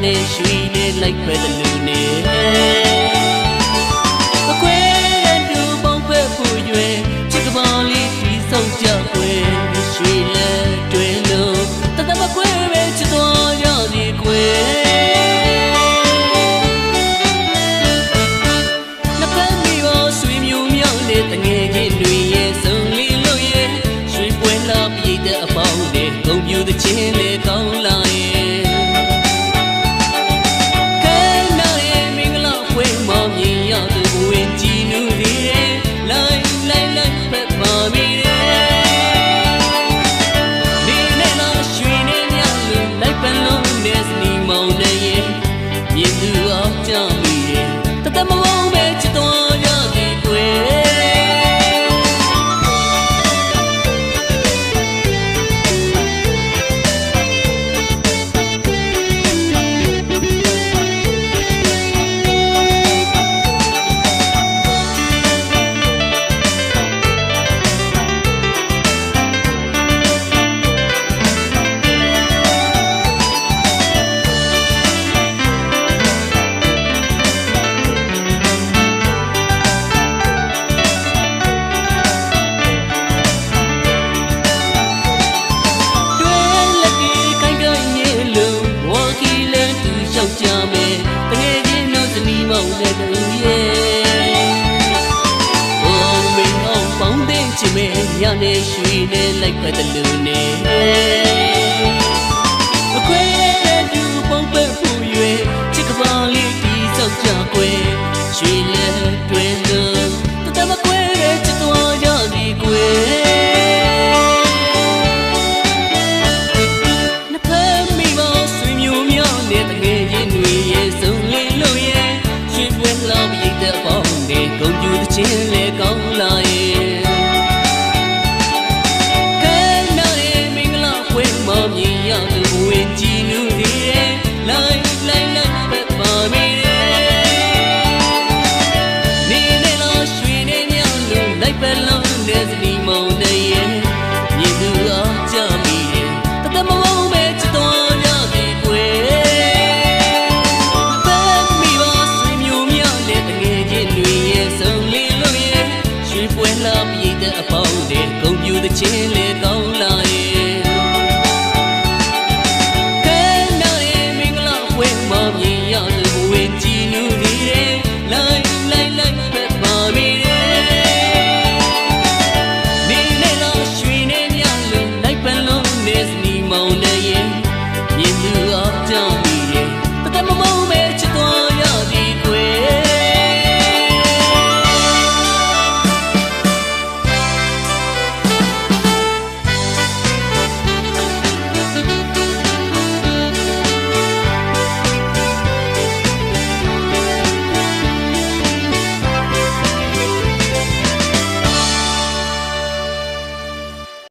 နေရွှေနေလိုက်ပဲတလူနေအခွဲတူပေါင်းဖက်ဖို့ရွယ်ချစ်ကပါလေးဒီဆုံးကြွယ်ရွှေလဲတွင်လို့တသက်မခွဲပဲချစ်တော်ရသည်ကွယ်နှစ်ဖက်မိရောဆွေမျိုးမြောက်နဲ့တငယ်ချင်းတွေရဲ့စုံလီလို့ရဲ့ရွှေပွဲလာပြည့်တဲ့အပေါင်းနဲ့ဂုံပြူတဲ့ချင်းလေးကောင်းလာရဲ့ညနေရွှေနေလိုက်ပဲတလူနေအခွဲတူပုံပဲဖို့ရွယ်ချစ်ကပါလေးဒီစောက်ကြွယ်ရွှေလဲတွင်လို့တသက်မကွဲတဲ့ချစ်တော်ရသည်ကွယ်နှစ်ဖက်မိဘဆွေမျိုးများနဲ့တငယ်ချင်းတွေရဲ့စုံလင်လို့ရဲ့ရွှေပွဲလာပြည့်တဲ့ပေါင်းနဲ့ဂုံပြူတဲ့ချင်းလေကောင်းလာရဲ့မြင်ရ